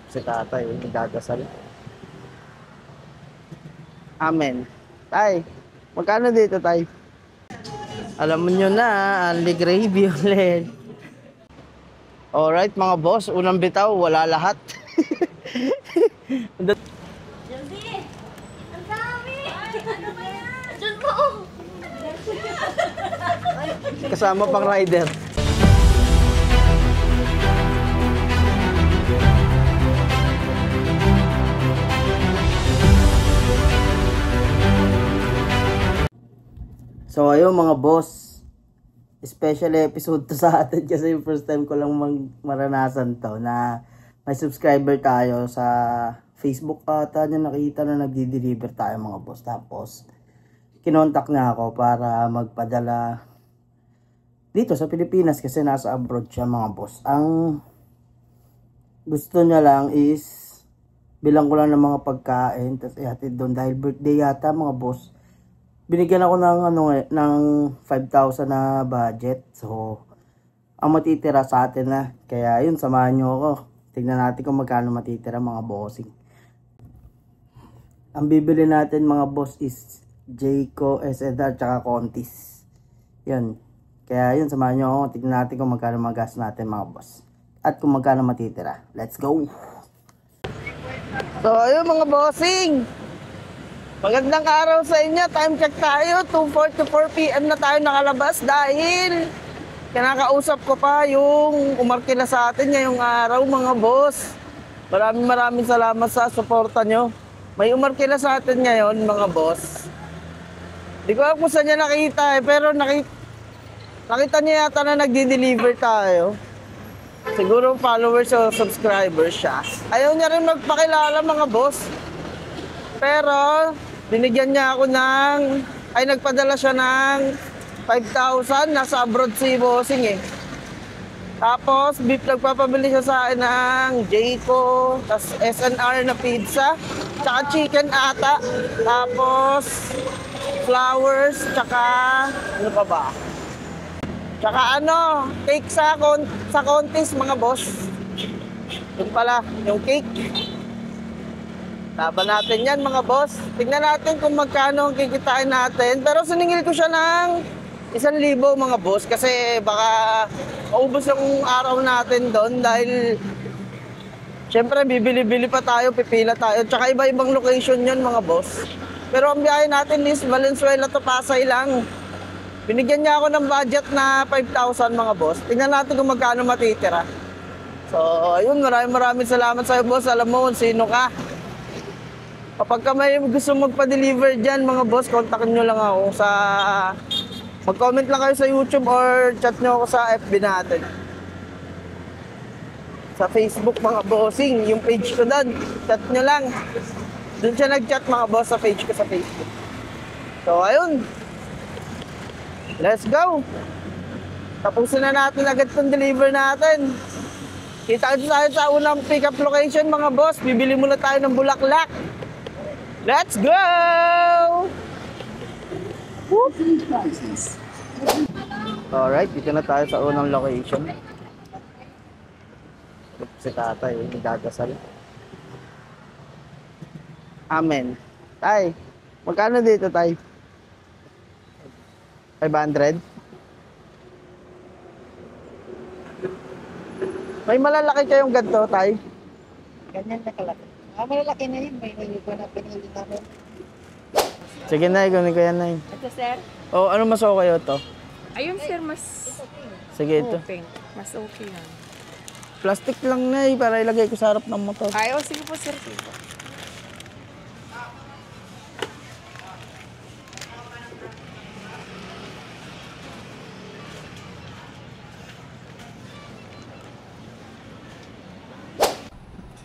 Si tatay, nagdadasal. Amen. Tay, magkano dito, tay? Alam mo nyo na, only gravy ulit. Alright, mga boss, unang bitaw, wala lahat. Josie! Ang dami! Ano ba yan? Diyan po! Kasama pang rider. So ayun mga boss, special episode to sa atin kasi yung first time ko lang maranasan to na may subscriber tayo sa Facebook ata niya nakita na nagdi-deliver tayo mga boss. Tapos kinontak niya ako para magpadala dito sa Pilipinas kasi nasa abroad siya mga boss. Ang gusto niya lang is bilang ko lang ng mga pagkain tapos ihatid doon dahil birthday yata mga boss. Binigyan ako ng ng 5,000 na budget. So ang matitira sa atin na. Kaya yun, samahan nyo ako. Tingnan natin kung magkano matitira mga bossing. Ang bibili natin mga boss is Jayco, SNR, tsaka Contis. Yun. Kaya yun, samahan nyo ako. Tingnan natin kung magkano magas natin mga boss. At kung magkano matitira. Let's go! So ayun mga bossing. Magandang araw sa inyo. Time check tayo. 2:04 to 4 PM na tayo nakalabas dahil kinakausap ko pa yung umarkila sa atin ngayong araw mga boss. Maraming salamat sa suporta nyo. May umarkila sa atin ngayon mga boss. Di ko alam kung saan niya nakita pero nakita niya yata na nagdi-deliver tayo. Siguro followers o subscribers siya. Ayaw niya rin magpakilala mga boss. Pero binigyan niya ako nagpadala siya ng 5,000. Nasa abroad si bossing eh. Tapos nagpapabili siya sa akin ng Jayco, tapos SNR na pizza, tsaka chicken ata. Tapos flowers, tsaka ano pa ba? Tsaka cake sa contest mga boss. Yun pala, yung cake. Laban natin yan mga boss. Tingnan natin kung magkano ang kikitain natin. Pero siningil ko siya ng 1,000 mga boss. Kasi baka maubos yung araw natin doon. Dahil syempre bibili-bili pa tayo, pipila tayo. Tsaka iba-ibang location yun mga boss. Pero ang biyahe natin is Valenzuela to Pasay lang. Binigyan niya ako ng budget na 5,000 mga boss. Tingnan natin kung magkano matitira. So ayun, maraming salamat sa iyo boss. Alam mo kung sino ka. Kapag ka may gusto magpa-deliver dyan, mga boss, kontakin nyo lang ako sa... Mag-comment lang kayo sa YouTube or chat nyo ako sa FB natin. Sa Facebook, mga bossing, yung page ko doon, chat nyo lang. Doon siya nag-chat, mga boss, sa page ko sa Facebook. So, ayun. Let's go! Tapusin na natin agad itong deliver natin. Kita tayo sa unang pick-up location, mga boss. Bibili muna tayo ng bulaklak. Let's go! Alright, dito na tayo sa unang location. Si tatay, nagdadasal. Amen. Tay, magkano dito, tay? 500? May malalaki kayong ganito, tay? Ganyan na kalaki. Malalaki na yun. May ko na pinili namin. Sige na, ikunin ko yan na. Ito sir? Oh, ano mas okay ito? Ayun sir, mas Sige ito. open. Mas okay lang. Plastic lang na para ilagay ko sa harap ng motor. Ay, sige po sir. Sige po.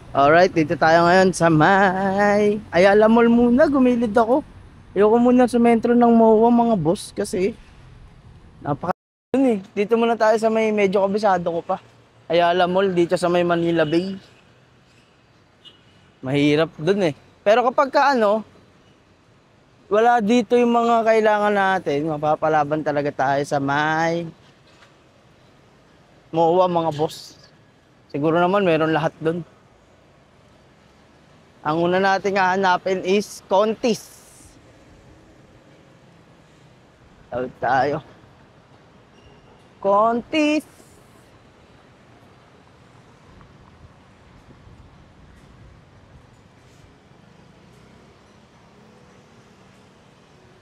Alright, dito tayo ngayon sa may Ayala Mall muna, gumilid ako. Ayoko muna sa metro ng MOA mga boss kasi dito muna tayo sa may medyo kabisado ko pa. Ayala Mall dito sa may Manila Bay. Mahirap dun eh. Pero kapag ka wala dito yung mga kailangan natin, mapapalaban talaga tayo sa may MOA mga boss. Siguro naman meron lahat dun. Ang una nating hahanapin is Contis. Tawag tayo. Contis.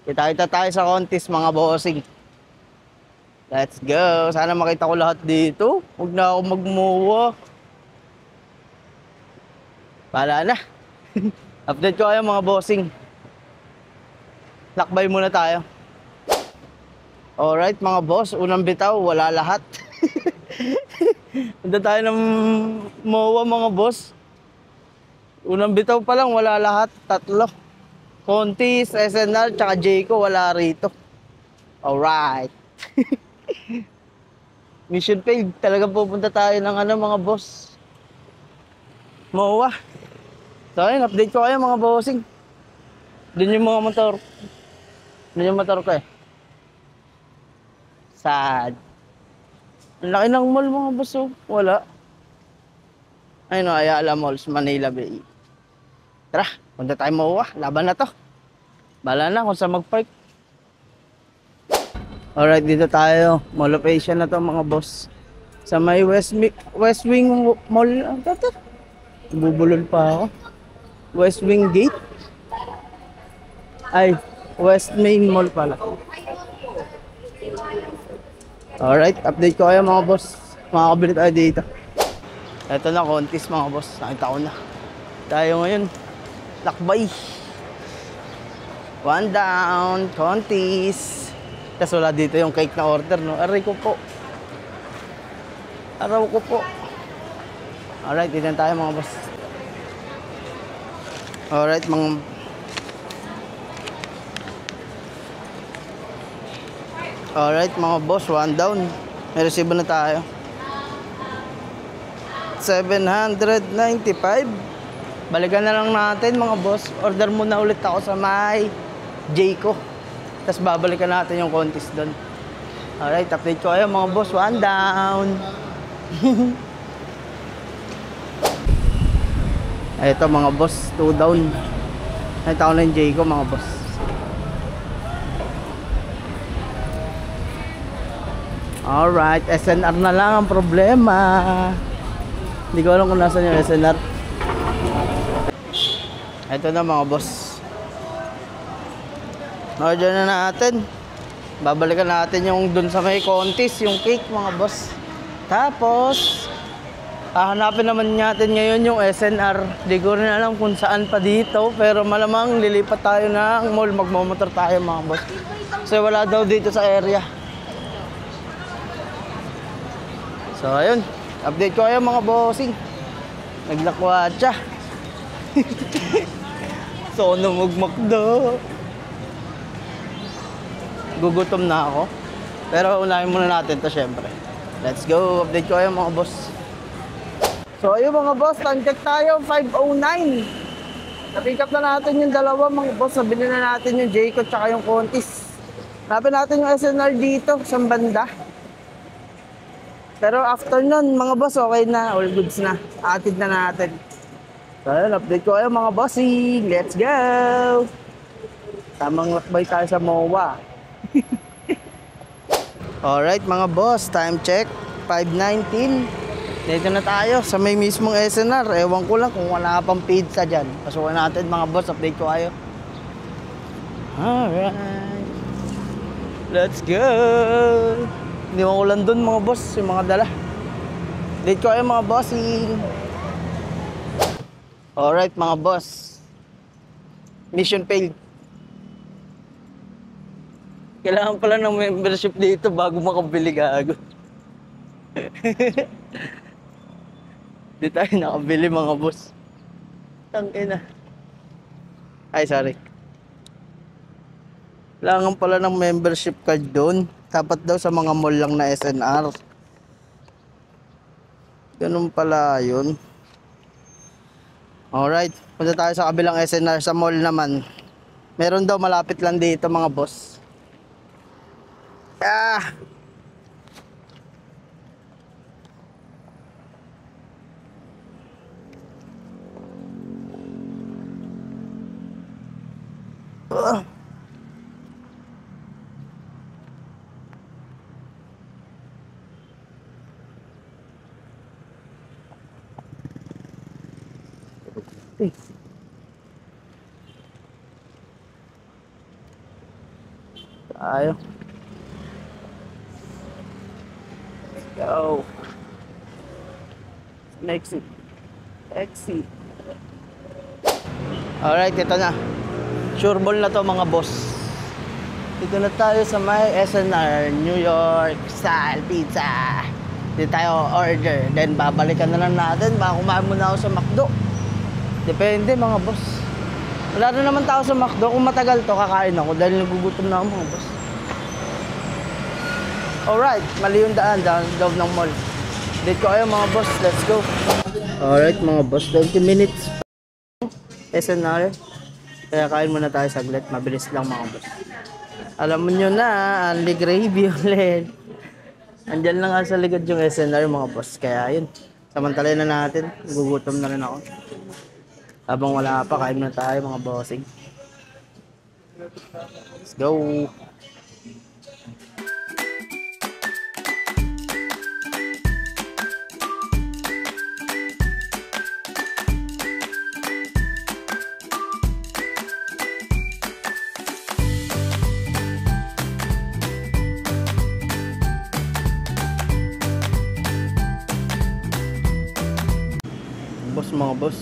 Kita-kita tayo sa Contis mga bossing. Let's go. Sana makita ko lahat dito. Huwag na ako magmuwa. Pala na. Update ko kayo mga bossing. Lakbay muna tayo. Alright mga boss, unang bitaw, wala lahat. Punta tayo ng MOA mga boss. Unang bitaw pa lang, wala lahat. 3. Contis, SNR, tsaka Jayco, wala rito. Alright. Mission failed. Talagang pupunta tayo ng mga boss. MOA. So ayun, update ko kayo mga bossing. Doon yung mga motor. Doon yung motor ko eh. Sad. Ang laki ng mall mga boss oh. Wala. Ayun o, Ayala Malls, Manila Bay. Tara, punta tayo MOA. Laban na to. Bala na kung saan mag-park. Alright, dito tayo. Mall of Asia na to mga boss. Sa may West Wing Mall. Bubulol pa ako. West Wing Gate. Ay, West Main Mall pala. Alright, update ko kayo mga boss. Makakabili tayo dito. Ito na, Contis mga boss. Nakita ko na. Tayo ngayon. Lakbay. One down, Contis. Tapos wala dito yung cake na order, no? Aray ko po. Araw ko po. Alright, dito tayo mga boss. Alright, mga boss, one down. May receive na tayo. 795. Balikan na lang natin mga boss. Order muna ulit ako sa may Jayco. Tapos babalikan natin yung Contis doon. Alright, update ko kayo mga boss. One down. Ito mga boss, 2 down. Nakita ko na yung Jayco mga boss. Alright, SNR na lang ang problema. Hindi ko alam kung nasan yung SNR. Ito na mga boss. Order na natin. Babalikan natin yung dun sa may Contis, yung cake mga boss. Tapos hahanapin naman natin ngayon yung SNR. Di ko rin alam kung saan pa dito, pero malamang lilipat tayo ng mall. Magmamotor tayo mga boss. Kasi wala daw dito sa area. So ayun, update ko kayo mga bossing. Naglakwatsa. So magmakdo. Gugutom na ako. Pero unahin muna natin to syempre. Let's go, update ko kayo mga boss. So ayun mga boss, time check tayo, 5:09. Na-pick up na natin yung dalawa mga boss. Nabili na natin yung Jayco tsaka yung Contis. Hanapin natin yung SNR dito, sa banda. Pero after nun, mga boss, okay na. All goods na. Atid na natin. So, ayun, update ko kayo mga bossing. Let's go! Tamang lakbay tayo sa MOA. Alright mga boss, time check. 5:19. Dito na tayo sa may mismong SNR. Ewan ko lang kung wala pang pizza dyan. Pasukan natin mga boss, update ko kayo. Alright. Let's go! Hindi mo ulan dun mga boss, yung mga dala. Date ko kayo mga bossing. Alright mga boss. Mission failed. Kailangan pala ng membership dito bago makabili gago. Di tayo nakabili mga boss. Tangina. Ay sorry. Kailangan pala ng membership card doon. Dapat daw sa mga mall lang na SNR. Ganun pala yun. Alright, punta tayo sa kabilang SNR sa mall naman. Meron daw malapit lang dito mga boss. Ah! Ah. Eh. Tayo. Let's go. Exit. Exit. Alright, ito na. Sure ball na to mga boss. Dito na tayo sa may SNR New York Style Pizza. Dito tayo order. Then babalikan na lang natin. Baka kumain muna ako sa McDo. Depende mga boss. Wala na naman tao sa McDo. Kung matagal to, kakain ako dahil nagugutom na ako mga boss. Alright, mali yung daan sa loob ng mall. Dito ko kayo mga boss, let's go. Alright mga boss, 20 minutes SNR. Kaya kain muna tayo saglit, mabilis lang mga boss. Alam mo nyo na, only gravy ulit. Andyan lang nga sa likod yung SNR mga boss. Kaya yun, samantalayin na natin. Gugutom na rin ako. Habang wala pa, kain muna tayo mga bossing. Let's go. Boss mga boss.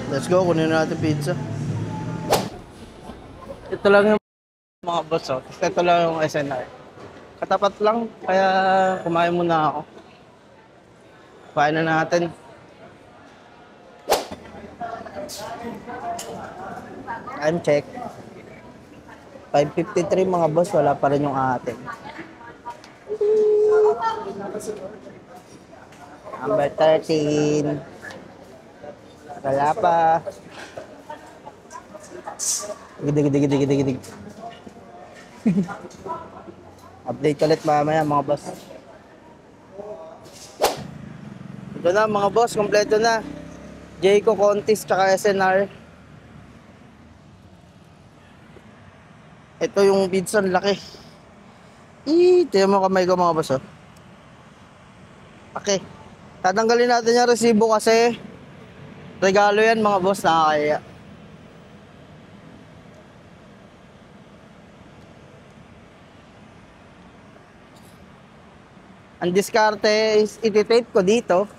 Let's go, kunin natin pizza. Ito lang yung mga boss oh. Ito lang yung SNR. Katapat lang, kaya kumain muna ako. Kumain na natin. Time check. 5:53 mga boss, wala pa rin yung atin. Number 13. Wala pa. Gidig. Update ulit mamaya mga boss. Ito na mga boss, kompleto na. Jayco, Contis, tsaka SNR. Ito yung Bidson, laki. Tingnan mo kamay ko mga boss oh. Okay. Tatanggalin natin yung resibo kasi regalo yan mga boss, nakakaya. Ang diskarte is iti-tape ko dito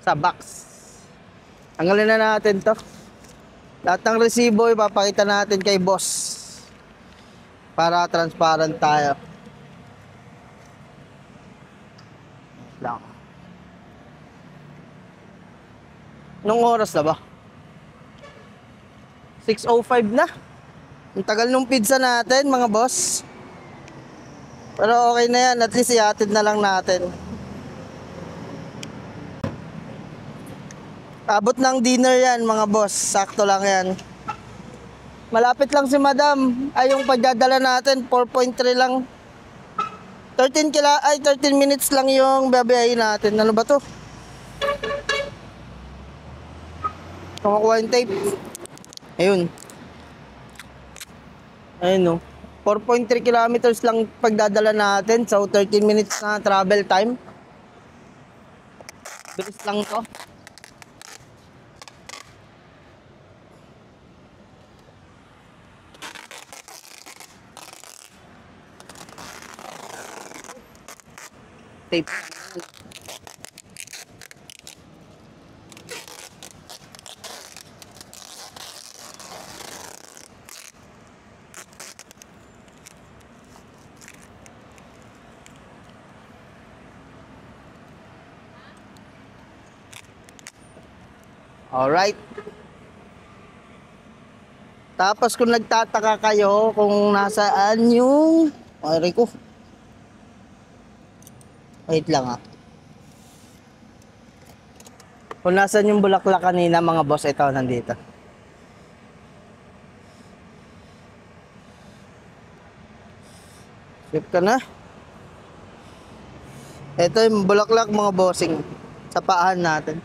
sa box. Tanggalin na natin to. Lahat ng resibo ipapakita natin kay boss para transparent tayo. Lang. Nung oras na ba? 6:05 na. Ang tagal nung pizza natin mga boss. Pero okay na yan, at least ihatid na lang natin. Abot ng dinner yan mga boss, sakto lang yan. Malapit lang si madam. Ay yung pagdadala natin, 4.3 lang. 13 minutes lang yung babayahin natin. Ano ba to? Kumakuha yung tape. Ayun. Ayun no. 4.3 kilometers lang pagdadala natin. So 13 minutes na travel time. Bilis lang to. Tape. Alright. Tapos kung nagtataka kayo kung nasaan yung ay ko. Wait lang ah. Kung nasaan yung bulaklak kanina mga boss, ito nandito. Flip ka na. Ito yung bulaklak mga bossing sa paahan natin.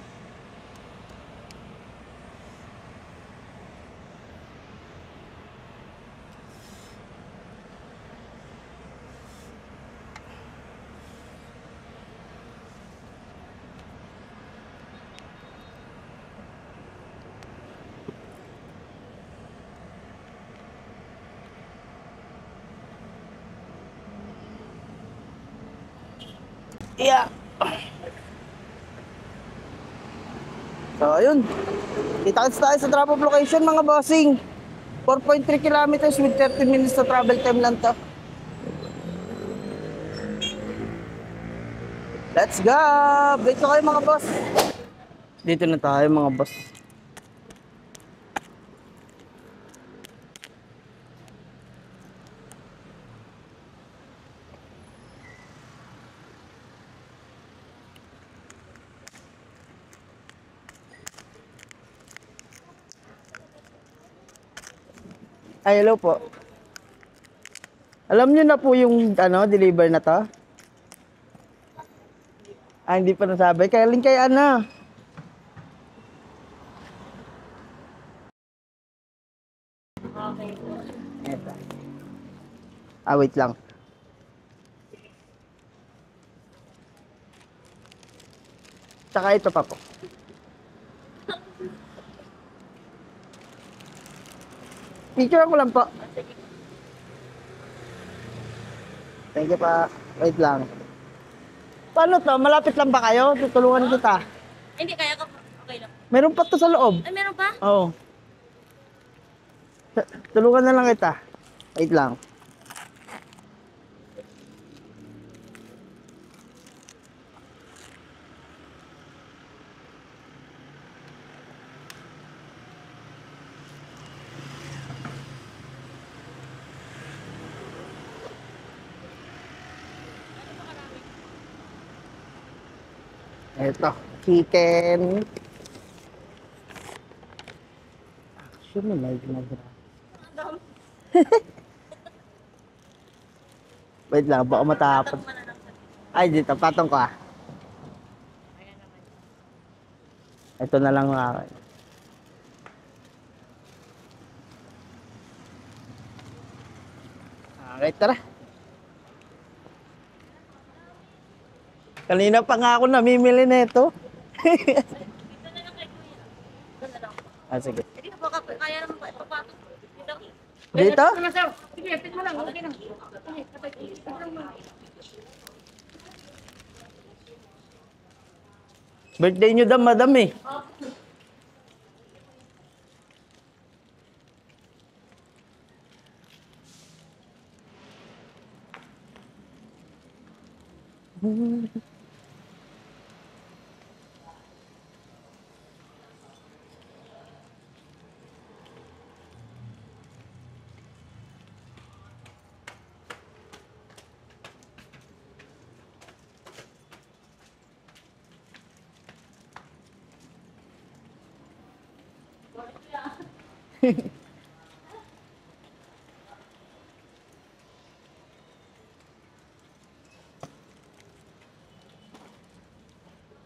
Yeah. So, ayun. Kita-kits tayo sa drop-off location mga bossing. 4.3 kilometers with 30 minutes na travel time lang to. Let's go! Dito kayo mga boss. Dito na tayo mga boss. Ay, hello po. Alam niyo na po yung deliver na to? Ah, hindi pa nasabi. Kaya link kay Ana. Okay. Eto. Ah, wait lang. Tsaka ito pa po. Picture ko lang po. Thank you pa. Wait lang. Paano to? Malapit lang ba kayo? Tutulungan kita. Hindi, kaya ka. Okay lang. Meron pa to sa loob. Ay, meron pa? Oo. Tulungan na lang kita. Wait lang. Ito, chicken. Actually, may ginagawa. Wait lang, baka matapon. Ay, dito, patong ko ah. Ito na lang ang akin. Okay, tara. Kanina pa nga ako namimili nito. Dito na lang kay Kuya. Dito na lang. Ah, sige. Hindi ka baka kaya naman pa ipapatong. Dito. Dito? Sige, ipit mo lang. Okay lang. Birthday nyo daw, madam eh.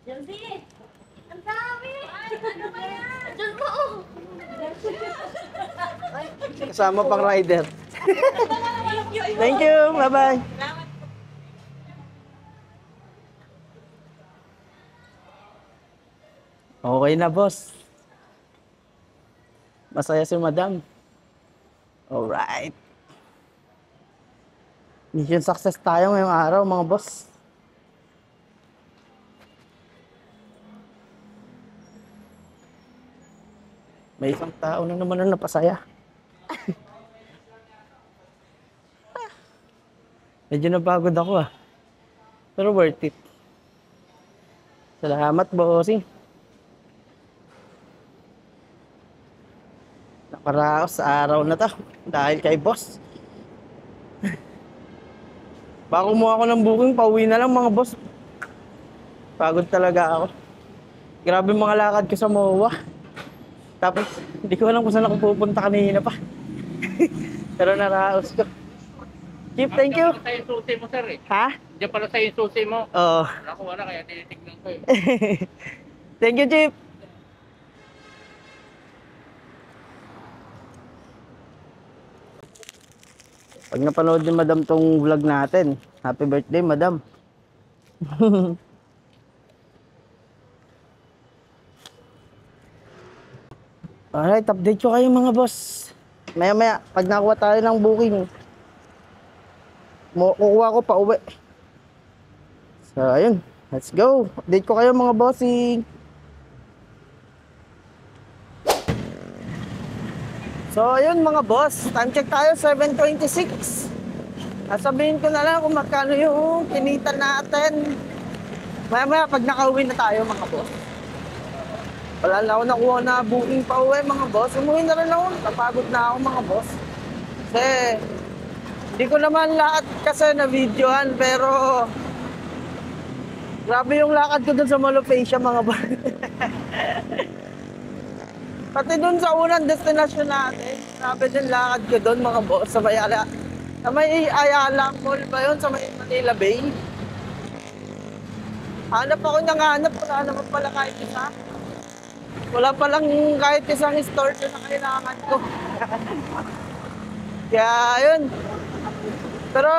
Josie! Ang dami! Ay, ano ba yan? Diyan mo! Oh. Kasama pang rider. Thank you, bye-bye. Okay na, boss. Masaya si madam. Alright. Mission success tayo ngayong araw, mga boss. May isang tao na naman na napasaya. Medyo napagod ako ah. Pero worth it. Salamat, bossing. Nakaraos sa araw na to. Dahil kay boss. Baka kumuha ako ng booking, pauwi na lang mga boss. Pagod talaga ako. Grabe mga lakad ko sa MOA. Tapos, hindi ko alam kung saan ako pupunta kanina pa. Pero naraos ko. Chief, thank you. Diyan pala sa yung susi mo, sir eh. Ha? Diyan pala sa yung susi mo. Oo. Ako wala, kaya tinitignan ko eh. Thank you, Chief. Pag napanood ni Madam tong vlog natin, happy birthday, Madam. Alright, update ko kayo mga boss. Maya-maya, pag nakuha tayo ng booking, kukuha ko pa uwi. So, So, ayun. Let's go. Update ko kayo mga bossing. So, ayun mga boss. Time check tayo, 7:26. Sabihin ko na lang kung magkano yung kinita natin. Maya pag nakauwi na tayo mga boss. Wala na ako nakuha na booking pa uwi mga boss. Umuwi na rin ako. Napagod na ako mga boss. Kasi, hindi ko naman lahat kasi na videohan pero grabe yung lakad ko dun sa Malopecia mga boss. Pati dun sa unang destination natin, grabe din lakad ko dun mga boss. Sa may Ayala Mall ba yun? Sa may Manila Bay. Hanap ako ng hanap. Wala naman pala kahit isa. Wala palang kahit isang store na kailangan ko. Kaya yun. Pero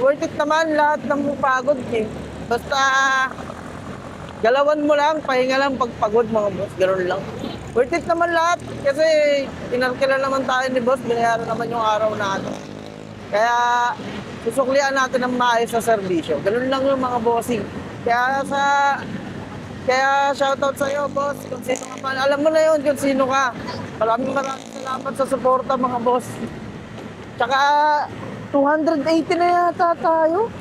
worth it naman lahat ng pagod eh. Basta galawan mo lang, pahinga lang pagpagod mga boss. Ganoon lang. Worth it naman lahat kasi pinarkila naman tayo ni boss. Binayaran naman yung araw natin. Kaya susuklian natin ng maayos sa serbisyo. Ganoon lang yung mga bossing. Kaya shoutout sa iyo, boss. Kung sino ka man. Alam mo na yun kung sino ka. Maraming salamat sa suporta, mga boss. Tsaka, 280 na yata tayo.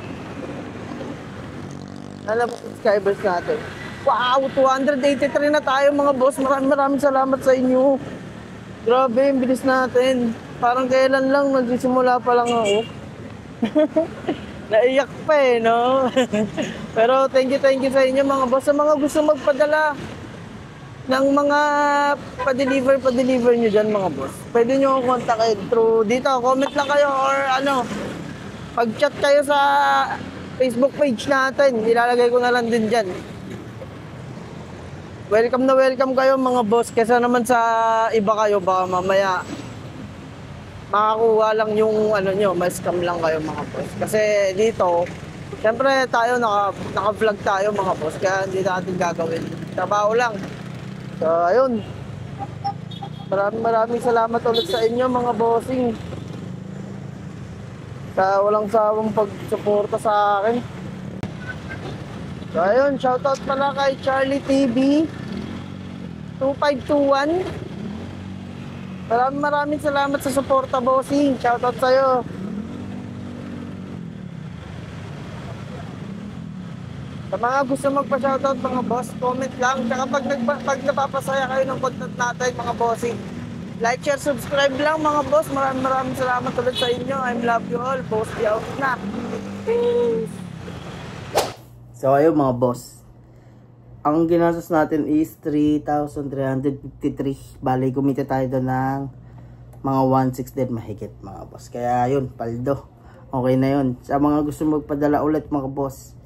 Alam mo, subscribers natin. Wow, 283 na tayo, mga boss. Maraming salamat sa inyo. Grabe, yung bilis natin. Parang kailan lang, nagsisimula pa lang ako. Naiyak pa eh, no? Pero thank you sa inyo mga boss. Sa mga gusto magpadala ng mga pa-deliver nyo dyan mga boss. Pwede nyo akong kontakin through dito. Comment lang kayo or ano, pag-chat kayo sa Facebook page natin. Ilalagay ko na lang din dyan. Welcome na welcome kayo mga boss. Kesa naman sa iba kayo, baka mamaya makakuha lang yung ano nyo, ma-scam lang kayo mga boss. Kasi dito, siyempre tayo naka-vlog tayo mga boss, kaya hindi natin gagawin. Trabaho lang. So, ayun. Maraming salamat ulit sa inyo mga bossing. Sa walang sawang pagsuporta sa akin. So, ayun. Shoutout pala kay Charlie TV 2521. Maraming salamat sa suporta, bossing. Shoutout sa'yo. Sa mga gusto magpa-shoutout, mga boss, comment lang. Tsaka pag napapasaya kayo ng content natin, mga bossing, like, share, subscribe lang, mga boss. Maraming salamat ulit sa inyo. I love you all. Boss, out na. Peace. So, ayun mga boss. Ang ginastos natin is 3,353. Bali, kumita tayo doon ng mga 1,600 din mahigit mga boss. Kaya yun, paldo. Okay na yun. Sa mga gusto magpadala ulit mga boss,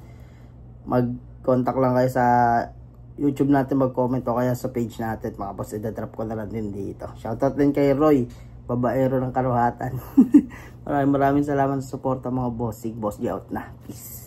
mag-contact lang kayo sa YouTube natin, mag-comment o kaya sa page natin mga boss. Idadrop ko na lang din dito. Shoutout din kay Roy, babaero ng Karuhatan. Maraming salamat sa suporta mga boss. Sig Boss, out na. Peace.